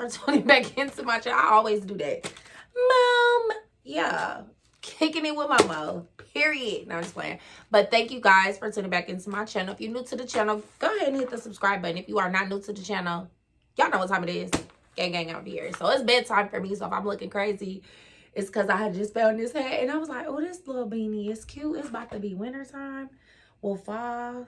for tuning back into my channel. I always do that. Mom, yeah. Kicking it with Momo. Period. No, I'm just playing. But thank you guys for tuning back into my channel. If you're new to the channel, go ahead and hit the subscribe button. If you are not new to the channel, y'all know what time it is. Gang out here. So it's bedtime for me. So if I'm looking crazy, it's because I had just found this hat. And I was like, oh, this little beanie is cute. It's about to be winter time. Well, fall.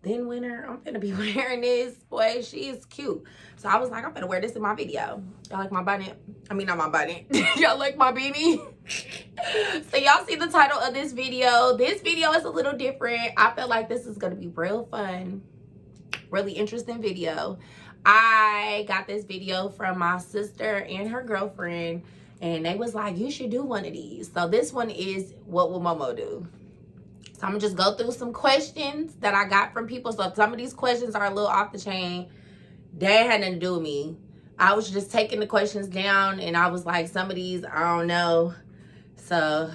Then winter, I'm gonna be wearing this. Boy, she is cute. So I was like, I'm gonna wear this in my video. Y'all like my bonnet? I mean, not my bonnet. Y'all like my beanie? So y'all see the title of this video. This video is a little different. I feel like this is gonna be real fun. Really interesting video. I got this video from my sister and her girlfriend. And they was like, you should do one of these. So this one is what will Momo do? So I'm gonna just go through some questions that I got from people. So some of these questions are a little off the chain. They had nothing to do with me. I was just taking the questions down and I was like, some of these, I don't know. So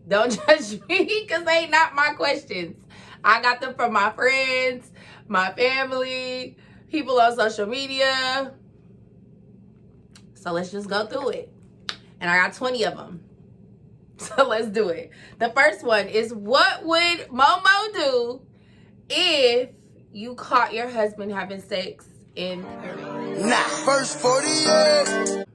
don't judge me because they ain't not my questions. I got them from my friends, my family, people on social media. So let's just go through it. And I got 20 of them. So let's do it. The first one is, what would Momo do if you caught your husband having sex in Perennial? Nah, first 48.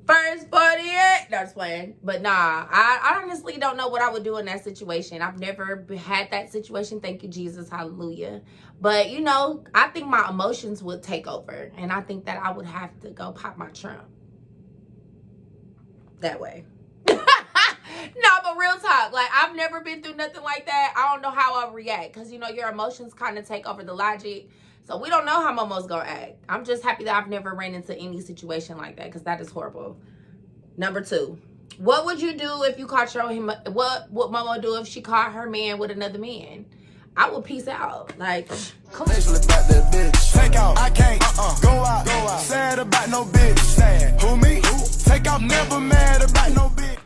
First 48. No, just playing. But nah, I honestly don't know what I would do in that situation. I've never had that situation. Thank you, Jesus. Hallelujah. But, you know, I think my emotions would take over. And I think that I would have to go pop my trunk. That way. No, but real talk. Like, I've never been through nothing like that. I don't know how I'll react. Because, you know, your emotions kind of take over the logic. So we don't know how Momo's going to act. I'm just happy that I've never ran into any situation like that. Because that is horrible. Number 2. What would you do if you caught what would Momo do if she caught her man with another man? I would peace out. Like, cool. Take out, I can't go out. Sad about no bitch. Sad. Who me? Take out, never mad about no bitch.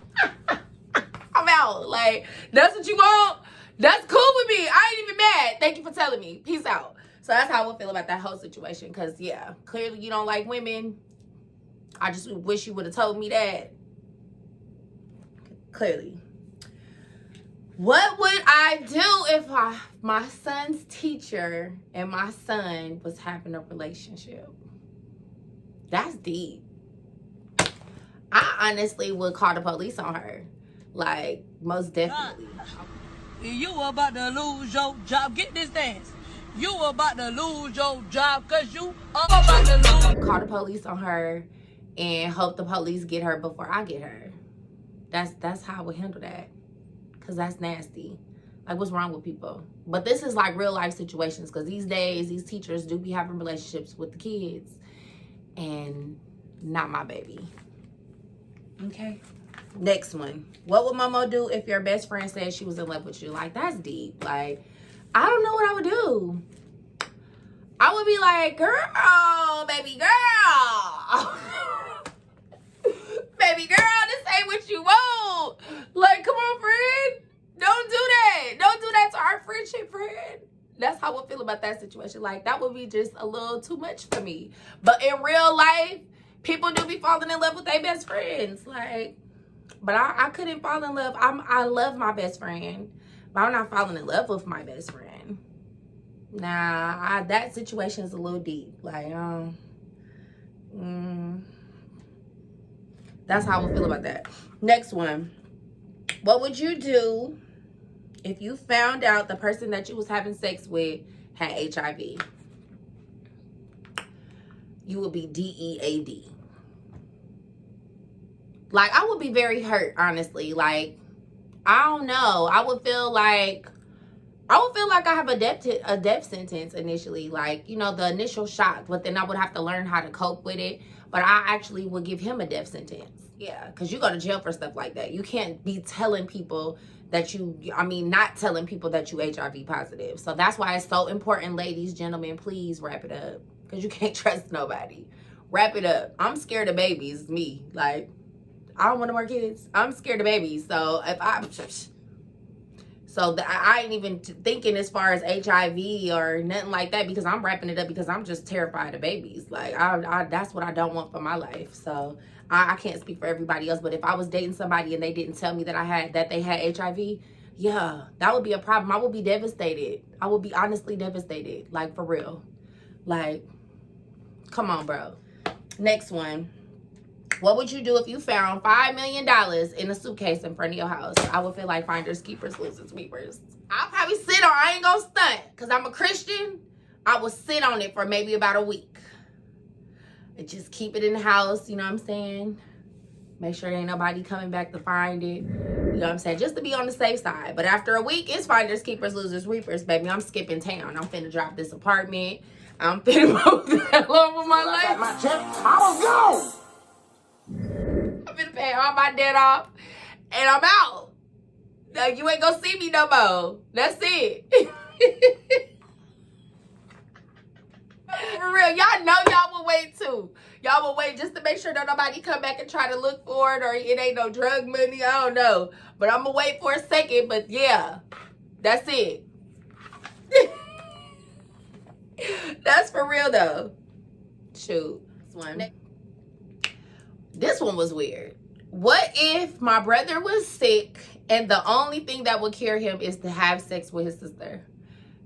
I'm out. Like, that's what you want? That's cool with me. I ain't even mad. Thank you for telling me. Peace out. So that's how I would feel about that whole situation. Because, yeah, clearly you don't like women. I just wish you would have told me that. Clearly. What would I do if my son's teacher and my son was having a relationship? That's deep. I honestly would call the police on her. Like, most definitely. You about to lose your job. Get this dance. You about to lose your job because you are about to lose. Call the police on her and hope the police get her before I get her. That's how I would handle that. Because that's nasty. Like, what's wrong with people? But this is like real life situations. Because these days, these teachers do be having relationships with the kids. And not my baby. Okay. Next one. What would Momo do if your best friend said she was in love with you? Like, that's deep. Like, I don't know what I would do. I would be like, girl, baby girl. Baby girl, this ain't what you want. Like, come on, friend. Don't do that. Don't do that to our friendship, friend. That's how I feel about that situation. Like, that would be just a little too much for me. But in real life, people do be falling in love with their best friends. Like, but I couldn't fall in love. I love my best friend. But I'm not falling in love with my best friend. Nah, that situation is a little deep. Like, that's how I feel about that. Next one. What would you do if you found out the person that you was having sex with had HIV? You would be DEAD. Like, I would be very hurt, honestly. Like, I don't know. I would feel like I have a death sentence initially. Like, you know, the initial shock. But then I would have to learn how to cope with it. But I actually would give him a death sentence. Yeah, because you go to jail for stuff like that. You can't be telling people that not telling people that you HIV positive. So that's why it's so important, ladies, gentlemen, please wrap it up. Because you can't trust nobody. Wrap it up. I'm scared of babies, me. Like, I don't want no more kids. I'm scared of babies. So So I ain't even thinking as far as HIV or nothing like that, because I'm wrapping it up because I'm just terrified of babies. Like, that's what I don't want for my life. So I can't speak for everybody else, but if I was dating somebody and they didn't tell me that they had HIV, yeah, that would be a problem. I would be devastated. I would be honestly devastated. Like, for real. Like, come on, bro. Next one. What would you do if you found $5 million in a suitcase in front of your house? I would feel like finders, keepers, losers, weepers. I'll probably sit on, I ain't gonna stunt, because I'm a Christian. I will sit on it for maybe about a week. And just keep it in the house, you know what I'm saying? Make sure there ain't nobody coming back to find it. You know what I'm saying? Just to be on the safe side. But after a week, it's finders, keepers, losers, weepers, baby. I'm skipping town. I'm finna drop this apartment. I'm finna move the hell over my life. Got my check. I was gone. I'm finna pay all my debt off, and I'm out. No, you ain't gonna see me no more. That's it. For real, y'all know y'all will wait too. Y'all will wait just to make sure that nobody come back and try to look for it, or it ain't no drug money. I don't know, but I'm gonna wait for a second. But yeah, that's it. That's for real though. Shoot, this one was weird. What if my brother was sick and the only thing that would cure him is to have sex with his sister?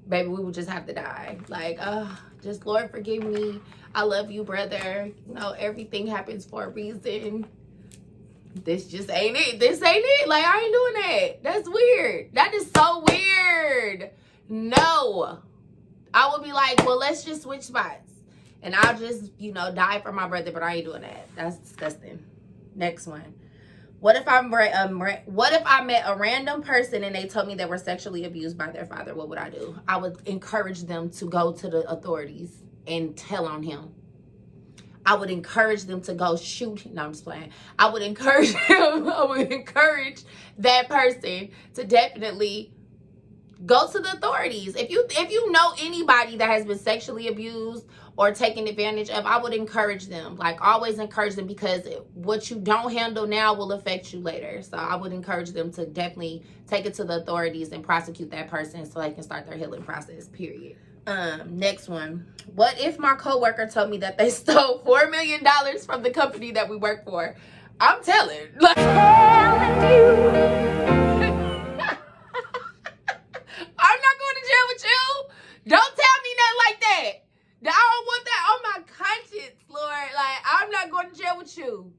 Baby, we would just have to die. Like, just Lord forgive me. I love you, brother. You know, everything happens for a reason. This just ain't it. This ain't it. Like, I ain't doing that. That's weird. That is so weird. No. I would be like, well, let's just switch spots. And I'll just, you know, die for my brother, but I ain't doing that. That's disgusting. Next one. What if I met a random person and they told me they were sexually abused by their father? What would I do? I would encourage them to go to the authorities and tell on him. I would encourage them to go shoot. No, I'm just playing. I would encourage him. I would encourage that person to definitely go to the authorities. If you know anybody that has been sexually abused or taken advantage of, I would encourage them. Like, always encourage them, because what you don't handle now will affect you later. So I would encourage them to definitely take it to the authorities and prosecute that person so they can start their healing process, period. Next one. What if my coworker told me that they stole $4 million from the company that we work for? I'm telling. Like, telling you. I'm not going to jail with you. Don't tell me nothing like that. I don't want that on my conscience, Lord. Like, I'm not going to jail with you.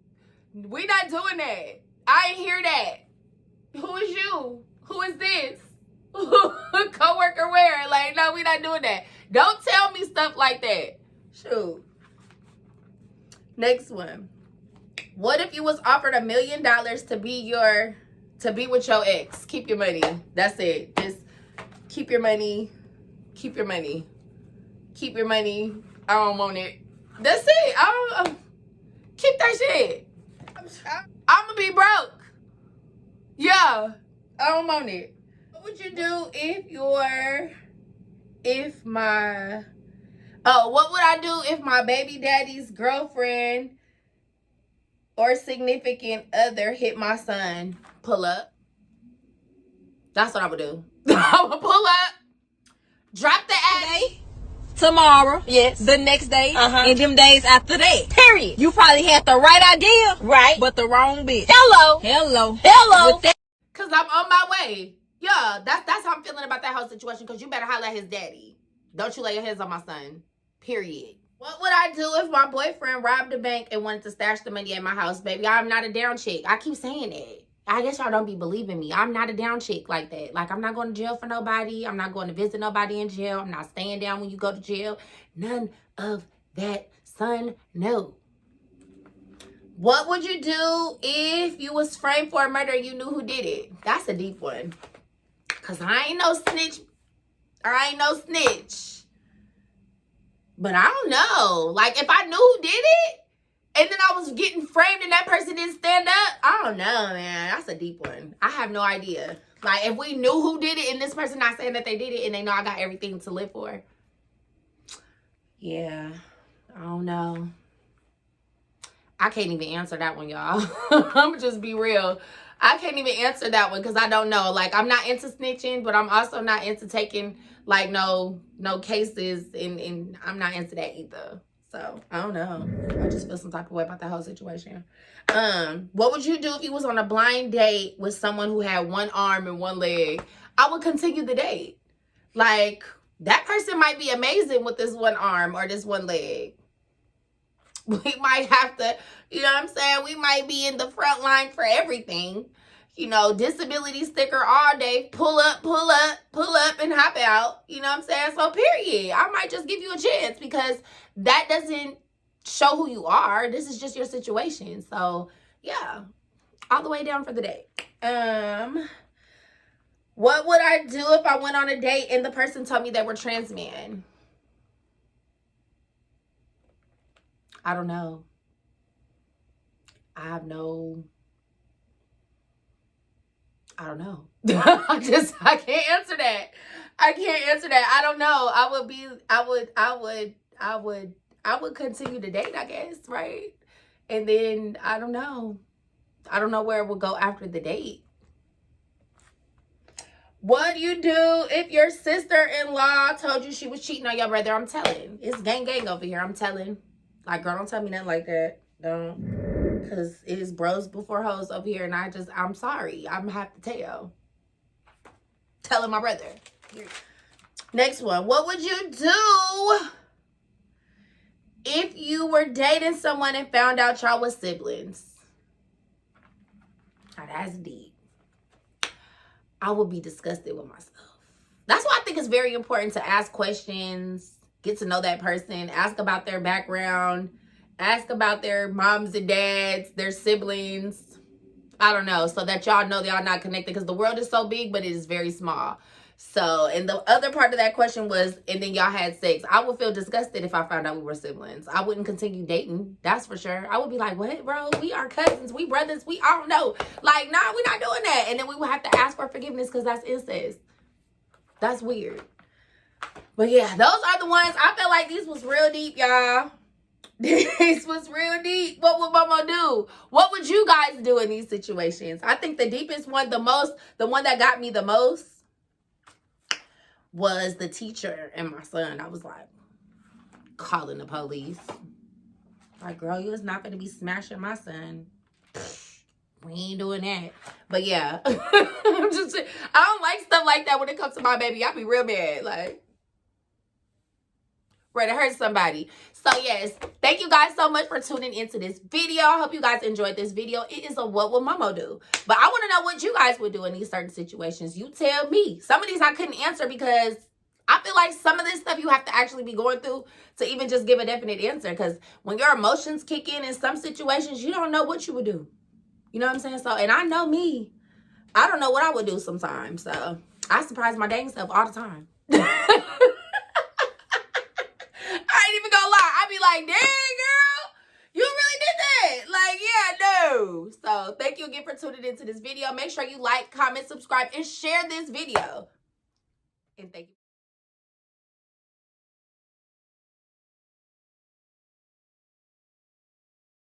We not doing that. I ain't hear that. Who is you? Who is this? Coworker where? Like, no, we not doing that. Don't tell me stuff like that. Shoot. Next one. What if you was offered $1 million to be with your ex? Keep your money. That's it. Just keep your money. Keep your money. Keep your money. I don't want it. That's it. I don't keep that shit. I'm gonna be broke. Yeah. I don't want it. What would you do what would I do if my baby daddy's girlfriend or significant other hit my son? Pull up. That's what I would do. I would pull up, drop the ass. Tomorrow, Yes. the next day, Uh-huh. and them days after that. Period. You probably had the right idea, Right. but the wrong bitch. Hello. Hello. Hello. With that, Cause I'm on my way. Yeah, that's how I'm feeling about that whole situation. Cause you better holler at his daddy. Don't you lay your hands on my son. Period. What would I do if my boyfriend robbed a bank and wanted to stash the money at my house, baby? I'm not a down chick. I keep saying that. I guess y'all don't be believing me. I'm not a down chick like that. Like, I'm not going to jail for nobody. I'm not going to visit nobody in jail. I'm not staying down when you go to jail. None of that, son. No. What would you do if you was framed for a murder and you knew who did it? That's a deep one. Because I ain't no snitch. But I don't know. Like, if I knew who did it, and then I was getting framed and that person didn't stand up, I don't know, man. That's a deep one. I have no idea. Like, if we knew who did it and this person not saying that they did it and they know I got everything to live for. Yeah. I don't know. I can't even answer that one, y'all. I'm just be real. I can't even answer that one because I don't know. Like, I'm not into snitching, but I'm also not into taking, like, no cases, and I'm not into that either. So, I don't know. I just feel some type of way about that whole situation. What would you do if you was on a blind date with someone who had one arm and one leg? I would continue the date. Like, that person might be amazing with this one arm or this one leg. We might have to, you know what I'm saying? We might be in the front line for everything. You know, disability sticker all day. Pull up, and hop out. You know what I'm saying? So, period. I might just give you a chance because that doesn't show who you are. This is just your situation. So, yeah. All the way down for the date. What would I do if I went on a date and the person told me they were trans men? I don't know. I don't know. I can't answer that. I don't know. I would continue the date, I guess, right? And then I don't know where it would go after the date. What do you do if your sister-in-law told you she was cheating on your brother? I'm telling. It's gang over here. I'm telling. Like, girl, don't tell me nothing like that. Don't. Because it is bros before hoes over here. And I'm sorry. I'm going to have to tell. Telling my brother. Next one. What would you do if you were dating someone and found out y'all was siblings? Now, that's deep. I would be disgusted with myself. That's why I think it's very important to ask questions. Get to know that person. Ask about their background. Ask about their moms and dads, their siblings. I don't know. So that y'all know y'all not connected. Because the world is so big, but it is very small. So, and the other part of that question was, and then y'all had sex. I would feel disgusted if I found out we were siblings. I wouldn't continue dating. That's for sure. I would be like, what, bro? We are cousins. We brothers. We, I don't know. Like, nah, we're not doing that. And then we would have to ask for forgiveness because that's incest. That's weird. But yeah, those are the ones. I felt like these was real deep, y'all. This was real deep. What would Momo do? What would you guys do in these situations? I think the deepest one, the one that got me the most was the teacher and my son. I was like, calling the police. Like, girl, you was not going to be smashing my son. We ain't doing that. But yeah, I don't like stuff like that when it comes to my baby. I be real mad. Like, ready to hurt somebody. So yes, thank you guys so much for tuning into this video. I hope you guys enjoyed this video. It is a what would Momo do? But I want to know what you guys would do in these certain situations. You tell me. Some of these I couldn't answer because I feel like some of this stuff you have to actually be going through to even just give a definite answer. Because when your emotions kick in some situations, you don't know what you would do. You know what I'm saying? So, and I know me. I don't know what I would do sometimes. So, I surprise my dang self all the time. Like, dang, girl, you really did that. Like, yeah, no. So, thank you again for tuning into this video. Make sure you like, comment, subscribe, and share this video. And thank you.